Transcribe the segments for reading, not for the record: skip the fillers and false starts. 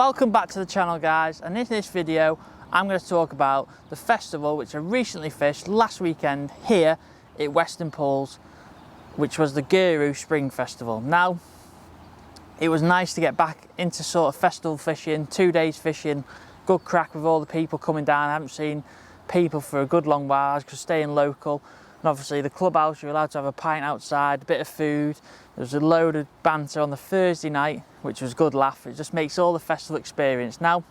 Welcome back to the channel, guys, and in this video I'm going to talk about the festival which I recently fished last weekend here at Weston Pools, which was the Guru Spring Festival. Now, it was nice to get back into sort of festival fishing, 2 days fishing, good crack with all the people coming down. I haven't seen people for a good long while because staying local. And obviously the clubhouse, you're allowed to have a pint outside, a bit of food. There was a load of banter on the Thursday night, which was a good laugh. It just makes all the festival experience. Now,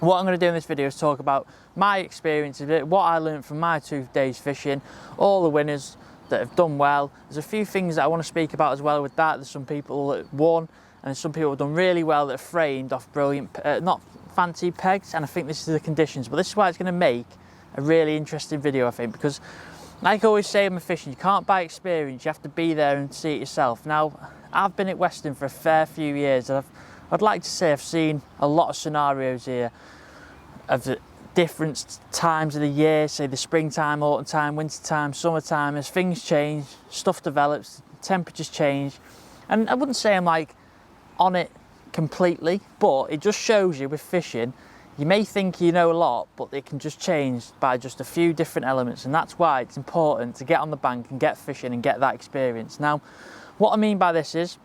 what I'm going to do in this video is talk about my experience of it, what I learned from my 2 days fishing, all the winners that have done well. There's a few things that I want to speak about as well with that. There's some people that won, and there's some people that have done really well that have framed off brilliant, not fancy pegs, and I think this is the conditions. But this is why it's going to make a really interesting video, I think, because like I always say in my fishing, you can't buy experience, you have to be there and see it yourself. Now, I've been at Weston for a fair few years, and I'd like to say I've seen a lot of scenarios here of the different times of the year, say the springtime, autumn time, winter time, summertime. As things change, stuff develops, temperatures change, and I wouldn't say I'm like on it completely, but it just shows you with fishing, you may think you know a lot, but it can just change by just a few different elements, and that's why it's important to get on the bank and get fishing and get that experience. Now, what I mean by this is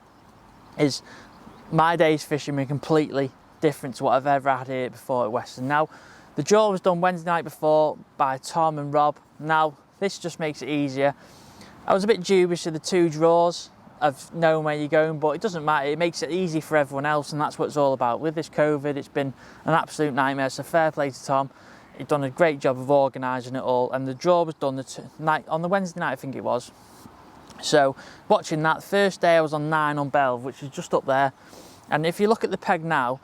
my days fishing were completely different to what I've ever had here before at Weston. Now, the draw was done Wednesday night before by Tom and Rob. Now, this just makes it easier. I was a bit dubious of the 2 draws of knowing where you're going, but it doesn't matter. It makes it easy for everyone else, and that's what it's all about. With this COVID, it's been an absolute nightmare, so fair play to Tom. He'd done a great job of organising it all, and the draw was done on the Wednesday night, I think it was. So, watching that, first day I was on 9 on Belv, which is just up there, and if you look at the peg now,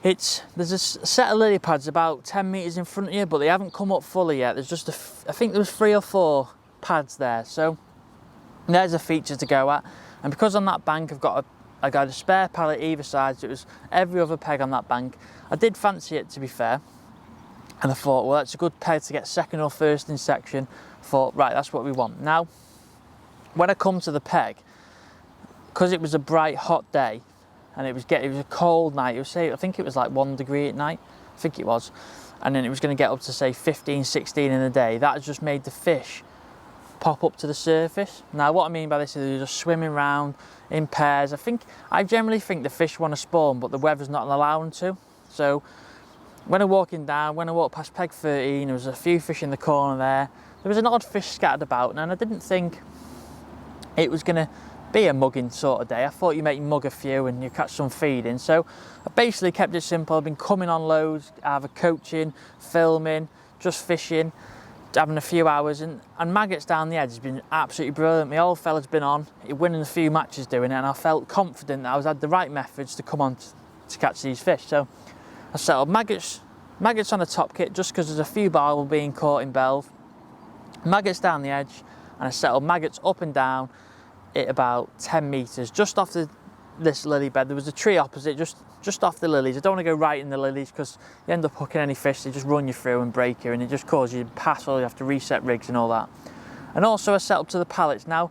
there's a set of lily pads about 10 metres in front of you, but they haven't come up fully yet. There's just I think there was 3 or 4 pads there, so there's a feature to go at. And because on that bank I got a spare pallet either side, so it was every other peg on that bank. I did fancy it, to be fair, and I thought, well, that's a good peg to get second or first in section. Thought, right, that's what we want. Now, when I come to the peg, because it was a bright hot day and it was a cold night, I think it was like 1 degree at night, I think it was, and then it was going to get up to say 15, 16 in the day. That has just made the fish pop up to the surface. Now, what I mean by this is they're just swimming around in pairs. I generally think the fish want to spawn, but the weather's not allowing to. So when I walked past peg 13, there was a few fish in the corner there. There was an odd fish scattered about, and I didn't think it was going to be a mugging sort of day. I thought you might mug a few and you catch some feeding. So I basically kept it simple. I've been coming on loads, either coaching, filming, just fishing, having a few hours, and maggots down the edge has been absolutely brilliant. My old fella's been on, winning a few matches doing it, and I felt confident that I had the right methods to come on to catch these fish. So I settled maggots on the top kit just because there's a few barbel being caught in Belv, maggots down the edge, and I settled maggots up and down at about 10 metres just off this lily bed. There was a tree opposite, just off the lilies. I don't want to go right in the lilies because you end up hooking any fish, they just run you through and break you, and it just causes you to pass, or you have to reset rigs and all that. And also I set up to the pallets. Now,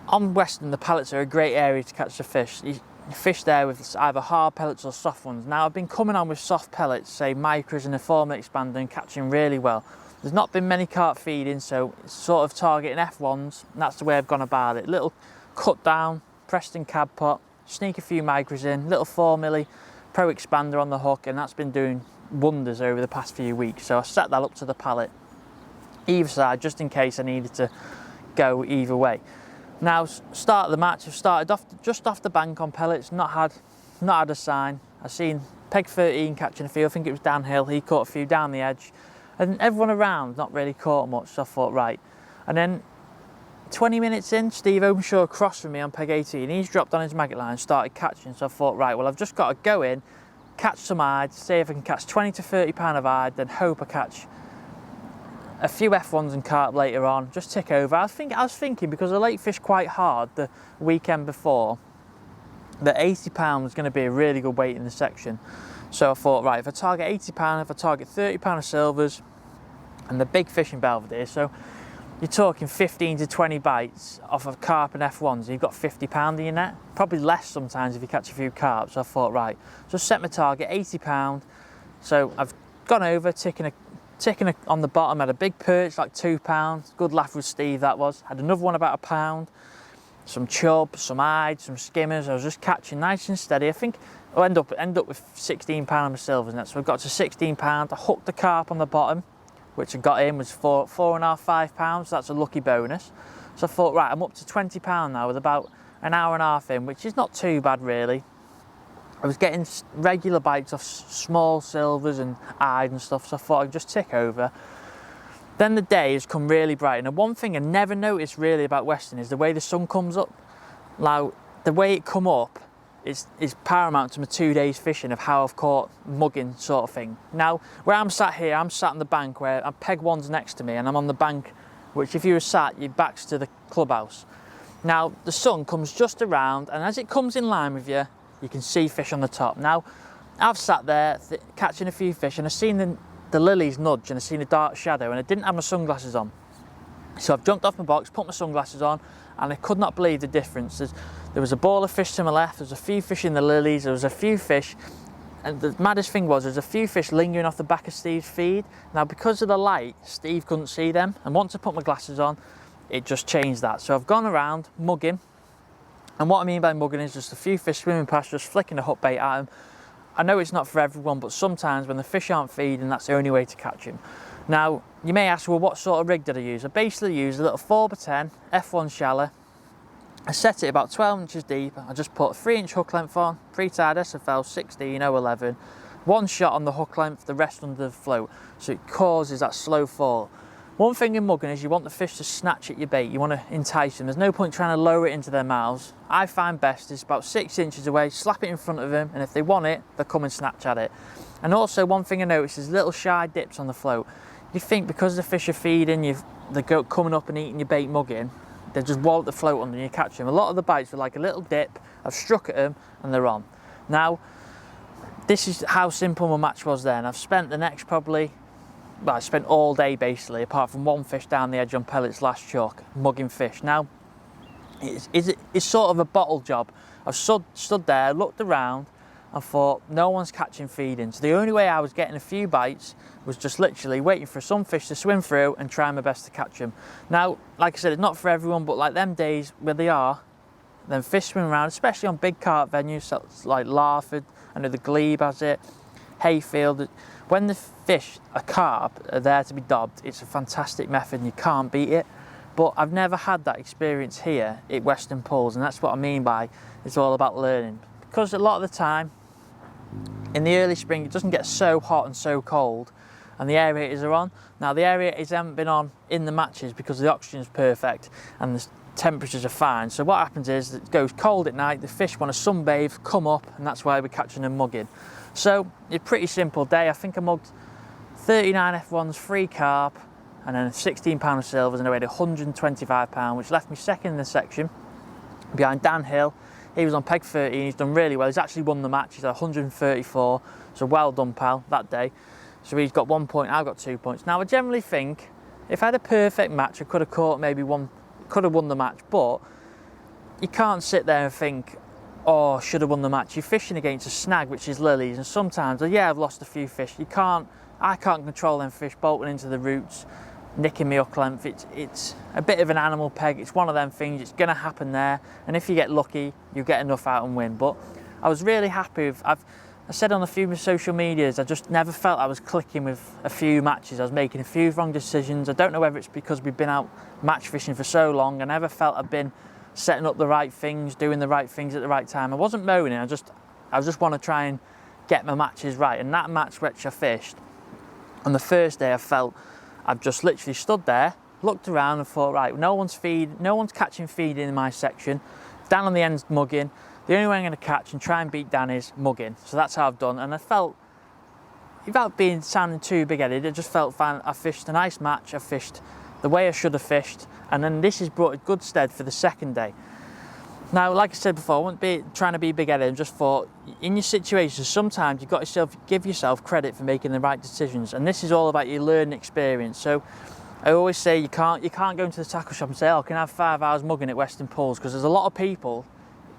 on Weston, the pallets are a great area to catch the fish. You fish there with either hard pellets or soft ones. Now, I've been coming on with soft pellets, say micros and a formula expander, and catching really well. There's not been many carp feeding, so it's sort of targeting F1s, and that's the way I've gone about it. Little cut down, Preston cab pot, sneak a few micros in, little 4 milli pro expander on the hook, and that's been doing wonders over the past few weeks. So I set that up to the pallet either side just in case I needed to go either way. Now, start of the match, I've started just off the bank on pellets, not had a sign. I've seen peg 13 catching a few, I think it was downhill, he caught a few down the edge, and everyone around not really caught much, so I thought, right. And then 20 minutes in, Steve Openshaw across from me on peg 18, he's dropped on his maggot line and started catching, so I thought, right, well, I've just got to go in, catch some hides, see if I can catch 20 to 30 pound of hide, then hope I catch a few F1s and carp later on, just tick over. I was thinking, because the lake fished quite hard the weekend before, that 80 pound was going to be a really good weight in the section. So I thought, right, if I target 80 pound, if I target 30 pound of silvers, and the big fish in Belvedere, so you're talking 15 to 20 bites off of carp and F1s, and you've got £50 in your net. Probably less sometimes if you catch a few carp. So I thought, right, just set my target, £80. So I've gone over, ticking on the bottom, had a big perch, like £2. Good laugh with Steve, that was. Had another one about £1. Some chub, some hide, some skimmers. I was just catching nice and steady. I think I'll end up with £16 on my silvers net. So I got to £16. I hooked the carp on the bottom, which I got in was £4.5, £5. So that's a lucky bonus. So I thought, right, I'm up to £20 now with about an hour and a half in, which is not too bad really. I was getting regular bites off small silvers and hide and stuff, so I thought I'd just tick over. Then the day has come really bright, and one thing I never noticed really about Weston is the way the sun comes up. Now, the way it come up is paramount to my 2 days fishing of how I've caught mugging sort of thing. Now, where I'm sat here, I'm sat on the bank where peg one's next to me, and I'm on the bank, which if you were sat, your back's to the clubhouse. Now, the sun comes just around, and as it comes in line with you, you can see fish on the top. Now, I've sat there catching a few fish, and I've seen the lilies nudge, and I've seen a dark shadow, and I didn't have my sunglasses on. So I've jumped off my box, put my sunglasses on, and I could not believe the difference. There was a ball of fish to my left, there was a few fish in the lilies, there was a few fish, and the maddest thing was, there's a few fish lingering off the back of Steve's feed. Now, because of the light, Steve couldn't see them, and once I put my glasses on, it just changed that. So I've gone around mugging, and what I mean by mugging is just a few fish swimming past, just flicking a hook bait at them. I know it's not for everyone, but sometimes when the fish aren't feeding, that's the only way to catch them. Now, you may ask, well, what sort of rig did I use? I basically used a little 4x10 F1 shallow. I set it about 12 inches deep. I just put a 3-inch hook length on, pre-tied SFL 16-011. One shot on the hook length, the rest under the float, so it causes that slow fall. One thing in mugging is you want the fish to snatch at your bait. You want to entice them. There's no point trying to lower it into their mouths. I find best is about 6 inches away, slap it in front of them, and if they want it, they'll come and snatch at it. And also one thing I noticed is little shy dips on the float. You think because the fish are feeding, they're coming up and eating your bait mugging, they just wallop the float under and you catch them. A lot of the bites were like a little dip. I've struck at them and they're on. Now, this is how simple my match was then. I've spent the next I spent all day basically, apart from one fish down the edge on pellets last chuck, mugging fish. Now, it's sort of a bottle job. I've stood there, looked around, and thought, no one's catching feeding. So the only way I was getting a few bites was just literally waiting for some fish to swim through and trying my best to catch them. Now, like I said, it's not for everyone, but like them days where they are, then fish swim around, especially on big carp venues, so like Larford, I know the Glebe has it, Hayfield. When the fish, a carp, are there to be dobbed, it's a fantastic method and you can't beat it. But I've never had that experience here at Weston Pools, and that's what I mean by it's all about learning. Because a lot of the time, in the early spring, it doesn't get so hot and so cold, and the aerators are on. Now, the aerators haven't been on in the matches because the oxygen's perfect and the temperatures are fine. So what happens is it goes cold at night, the fish want to sunbathe, come up, and that's why we're catching them mugging. So it's a pretty simple day. I think I mugged 39 F1s, 3 carp, and then 16 pound of silvers, and I weighed 125 pound, which left me second in the section behind Dan Hill. He was on peg 13, he's done really well. He's actually won the match, he's at 134, so well done, pal, that day. So he's got 1 point, I've got 2 points. Now, I generally think if I had a perfect match, I could have caught maybe one, could have won the match, but you can't sit there and think, oh, should have won the match. You're fishing against a snag, which is lilies, and sometimes, yeah, I've lost a few fish. I can't control them fish bolting into the roots, nicking me hook length. It's a bit of an animal peg. It's one of them things. It's going to happen there, and if you get lucky, you get enough out and win. But I was really happy with, I said on a few social medias, I just never felt I was clicking with a few matches. I was making a few wrong decisions. I don't know whether it's because we've been out match fishing for so long. I never felt I've been setting up the right things, doing the right things at the right time. I wasn't moaning. I just want to try and get my matches right. And that match which I fished, on the first day I felt I've just literally stood there, looked around and thought, right, no one's catching feed in my section. Dan on the end's mugging. The only way I'm going to catch and try and beat Dan is mugging. So that's how I've done. And I felt, without sounding too big-headed, it just felt fine. I fished a nice match. I fished the way I should have fished. And then this has brought a good stead for the second day. Now, like I said before, I wouldn't be trying to be big-headed. I just thought, in your situations, sometimes give yourself credit for making the right decisions. And this is all about your learning experience. So I always say you can't go into the tackle shop and say, oh, can I have 5 hours mugging at Weston Pools, because there's a lot of people,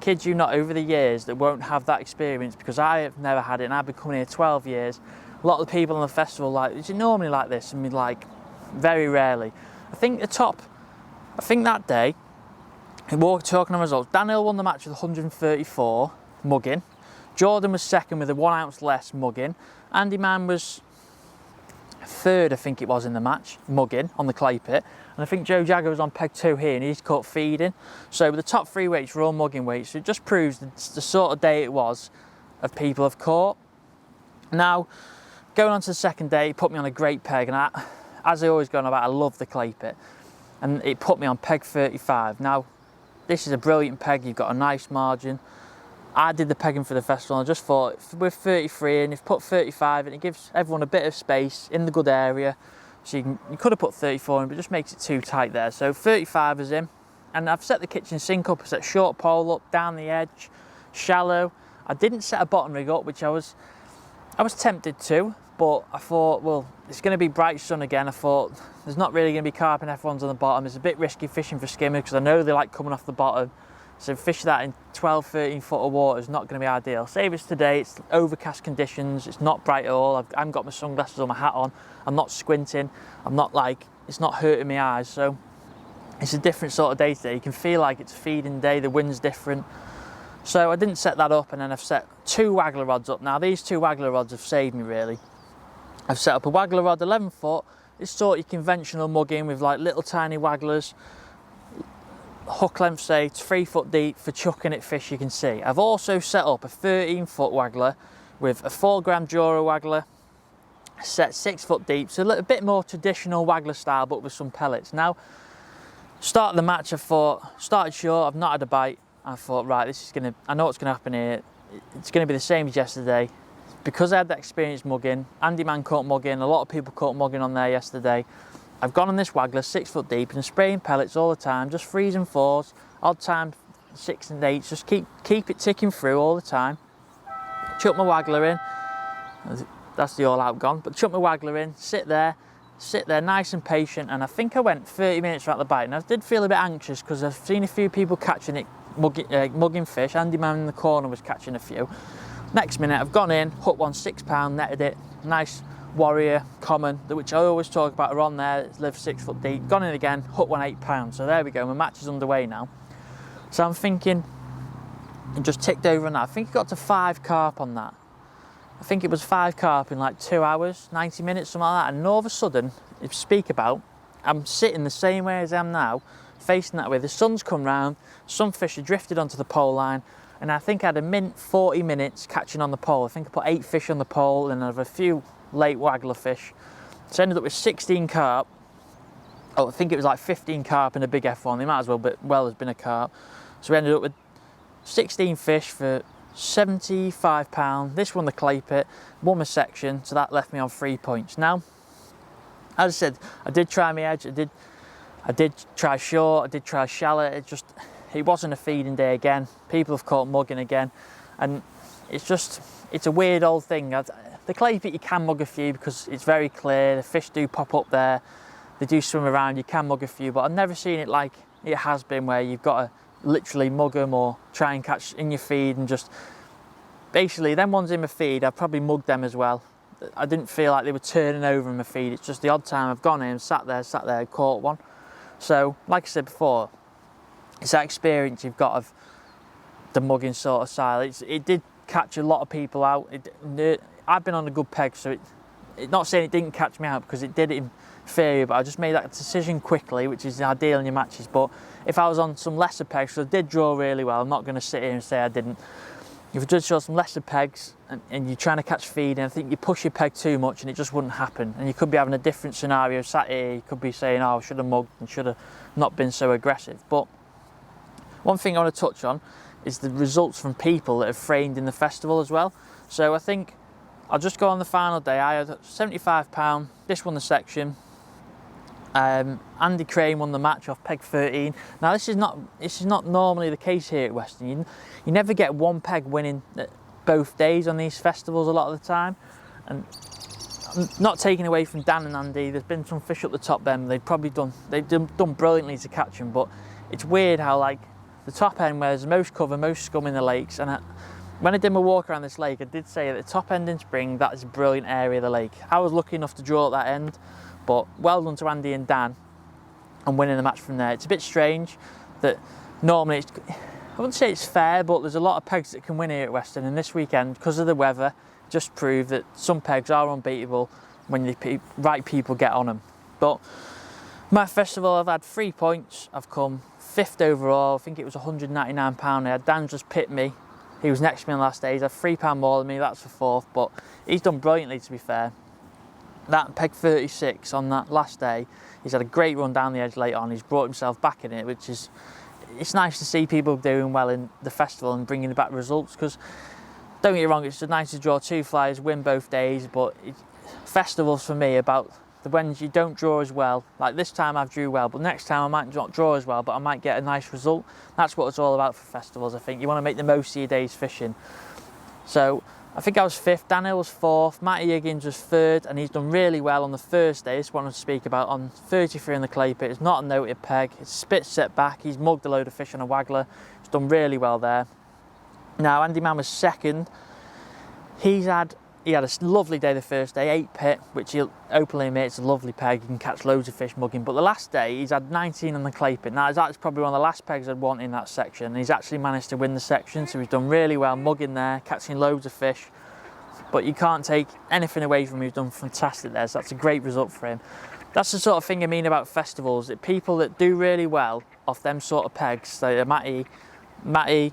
kid you not, over the years that won't have that experience, because I have never had it and I've been coming here 12 years. A lot of the people on the festival like, is it normally like this? I mean, like, very rarely. I think that day, we're talking on results, Daniel won the match with 134 mugging, Jordan was second with a 1 ounce less mugging, Andy Man was third, I think it was, in the match, mugging on the clay pit, and I think Joe Jagger was on peg 2 here and he's caught feeding. So the top 3 weights were all mugging weights, so it just proves the sort of day it was of people have caught. Now, going on to the second day, it put me on a great peg, and as I always go on about, I love the clay pit, and it put me on peg 35. Now, this is a brilliant peg, you've got a nice margin. I did the pegging for the festival and I just thought, with 33 and you've put 35 and it gives everyone a bit of space in the good area. So you could have put 34 in, but it just makes it too tight there. So 35 is in, and I've set the kitchen sink up, I set short pole up, down the edge, shallow. I didn't set a bottom rig up, which I was tempted to, but I thought, well, it's going to be bright sun again. I thought there's not really going to be carp and everyone's on the bottom. It's a bit risky fishing for skimmers because I know they like coming off the bottom. So fish that in 12, 13 foot of water is not going to be ideal. Save it's today, it's overcast conditions, it's not bright at all. I haven't got my sunglasses or my hat on, I'm not squinting, I'm not like, it's not hurting my eyes. So it's a different sort of day today. You can feel like it's a feeding day, the wind's different. So I didn't set that up, and then I've set 2 waggler rods up. Now these 2 waggler rods have saved me really. I've set up a waggler rod 11 foot, it's sort of your conventional mugging with like little tiny wagglers. Hook length, say 3 foot deep for chucking at fish you can see. I've also set up a 13 foot waggler with a 4 gram Jura waggler, set 6 foot deep, so a little bit more traditional waggler style but with some pellets. Now, start of the match I thought, started short, I've not had a bite, I thought right, I know what's going to happen here, it's going to be the same as yesterday. Because I had that experience mugging, Andy Man caught mugging, a lot of people caught mugging on there yesterday. I've gone on this waggler 6 foot deep and spraying pellets all the time, just 3s and 4s, odd time 6 and 8s, just keep it ticking through all the time. Chuck my waggler in, that's the all out gone, but chuck my waggler in, sit there nice and patient, and I think I went 30 minutes without the bite, and I did feel a bit anxious because I've seen a few people catching it, mugging fish. Andy Man in the corner was catching a few. Next minute I've gone in, hooked one £6, netted it, nice Warrior common, which I always talk about, are on there, it's lived 6 foot deep, gone in again, hooked one £8. So there we go, my match is underway now. So I'm thinking, and just ticked over on that, I think it got to 5 carp on that. I think it was 5 carp in like 2 hours, 90 minutes, something like that, and all of a sudden, if you speak about, I'm sitting the same way as I am now, facing that way, the sun's come round, some fish are drifted onto the pole line, and I think I had a mint 40 minutes catching on the pole. I think I put 8 fish on the pole and I have a few late waggler fish. So I ended up with 16 carp. Oh, I think it was like 15 carp in a big F1. They might as well have been a carp. So we ended up with 16 fish for £75. This one the clay pit, won my section, so that left me on 3 points. Now, as I said, I did try my edge. I did try short. I did try shallow. It wasn't a feeding day again. People have caught mugging again, and it's a weird old thing. The clay pit you can mug a few because it's very clear, the fish do pop up there, they do swim around, you can mug a few, but I've never seen it like it has been where you've got to literally mug them or try and catch in your feed, and just basically them ones in my feed, I've probably mugged them as well. I didn't feel like they were turning over in my feed, it's just the odd time I've gone in, sat there, caught one. So like I said before, it's that experience you've got of the mugging sort of style. It did catch a lot of people out. I've been on a good peg, so not saying it didn't catch me out, because it did in theory, but I just made that decision quickly, which is ideal in your matches. But if I was on some lesser pegs, so I did draw really well, I'm not going to sit here and say I didn't. If you did show some lesser pegs and you're trying to catch feed, and I think you push your peg too much and it just wouldn't happen, and you could be having a different scenario sat here, you could be saying, oh, I should have mugged and should have not been so aggressive. But one thing I want to touch on is the results from people that have framed in the festival as well. So I think I'll just go on the final day. I had £75, this won the section. Andy Crane won the match off peg 13. Now this is not normally the case here at Weston. You never get one peg winning both days on these festivals a lot of the time. And not taking away from Dan and Andy, there's been some fish up the top them, they've done brilliantly to catch them, but it's weird how like the top end where there's most cover, most scum in the lakes, and when I did my walk around this lake, I did say at the top end in spring, that is a brilliant area of the lake. I was lucky enough to draw at that end, but well done to Andy and Dan on winning the match from there. It's a bit strange that normally I wouldn't say it's fair, but there's a lot of pegs that can win here at Weston, and this weekend, because of the weather, just proved that some pegs are unbeatable when the right people get on them. But my festival, I've had 3 points. I've come 5th overall. I think it was £199. I had Dan just pipped me. He was next to me on the last day. He's had £3 more than me. That's for 4th, but he's done brilliantly, to be fair. That peg 36 on that last day, he's had a great run down the edge late on. He's brought himself back in it, which is, it's nice to see people doing well in the festival and bringing back results, because don't get me wrong, it's nice to draw 2 flies, win both days, but festivals for me about the ones you don't draw as well. Like this time I've drew well, but next time I might not draw as well, but I might get a nice result. That's what it's all about for festivals, I think. You want to make the most of your days fishing. So I think I was 5th, Daniel was 4th, Matty Higgins was 3rd, and he's done really well on the first day. This is what I want to speak about on 33 on the clay pit. It's not a noted peg, it's spit set back. He's mugged a load of fish on a waggler. He's done really well there. Now Andy Man was 2nd. He had a lovely day the first day, 8 pit, which he'll openly admit it's a lovely peg. You can catch loads of fish mugging. But the last day, he's had 19 on the clay pit. Now, that's probably one of the last pegs I'd want in that section. And he's actually managed to win the section, so he's done really well mugging there, catching loads of fish. But you can't take anything away from him. He's done fantastic there, so that's a great result for him. That's the sort of thing I mean about festivals, that people that do really well off them sort of pegs, so Matty,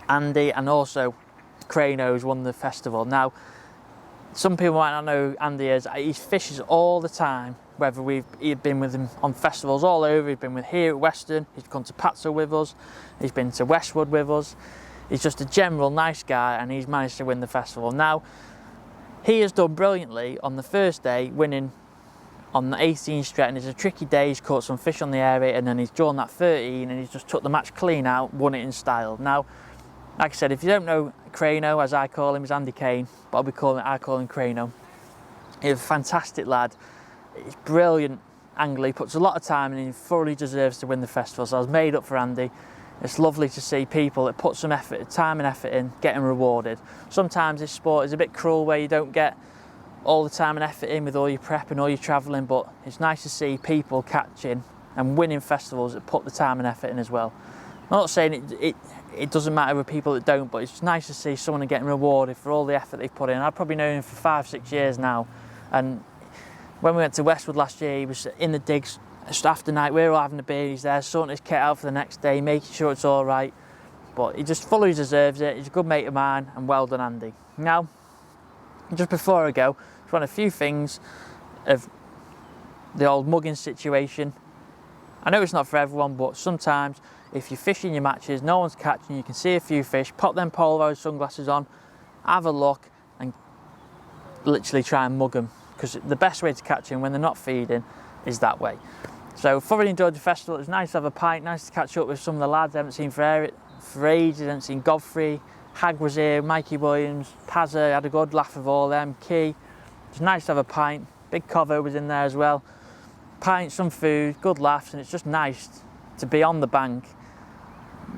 Andy, and also Crano's won the festival. Now, some people might not know Andy is. He fishes all the time, whether he'd been with him on festivals all over. He's been with here at Weston, he's gone to Patso with us, he's been to Westwood with us. He's just a general nice guy, and he's managed to win the festival. Now, he has done brilliantly on the first day, winning on the 18 straight, and it's a tricky day. He's caught some fish on the area, and then he's drawn that 13, and he's just took the match clean out, won it in style. Now, like I said, if you don't know Crano, as I call him, is Andy Kane, but I call him Crano. He's a fantastic lad. He's brilliant angler. He puts a lot of time in, and he thoroughly deserves to win the festival. So I was made up for Andy. It's lovely to see people that put some effort, time and effort in, getting rewarded. Sometimes this sport is a bit cruel where you don't get all the time and effort in with all your prep and all your travelling, but it's nice to see people catching and winning festivals that put the time and effort in as well. I'm not saying it doesn't matter with people that don't, but it's just nice to see someone getting rewarded for all the effort they've put in. I've probably known him for 5-6 years now, and when we went to Westwood last year, he was in the digs just after night. We were all having a beer. He's there sorting his kit out for the next day, making sure it's all right. But he just fully deserves it. He's a good mate of mine, and well done, Andy. Now, just before I go, just want a few things of the old mugging situation. I know it's not for everyone, but sometimes if you're fishing your matches, no one's catching, you can see a few fish, pop them Polaroid sunglasses on, have a look, and literally try and mug them, because the best way to catch them when they're not feeding is that way. So thoroughly enjoyed the festival. It was nice to have a pint, nice to catch up with some of the lads I haven't seen for ages. I haven't seen Godfrey, Hag was here, Mikey Williams, Pazza, had a good laugh with all them, Key. It was nice to have a pint. Big Covo was in there as well. Pint, some food, good laughs, and it's just nice to be on the bank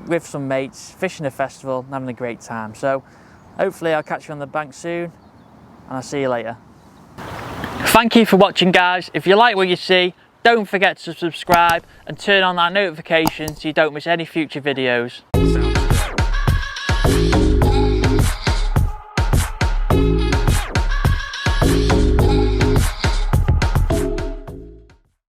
with some mates, fishing a festival, and having a great time. So hopefully I'll catch you on the bank soon, and I'll see you later. Thank you for watching, guys. If you like what you see, don't forget to subscribe and turn on that notification so you don't miss any future videos.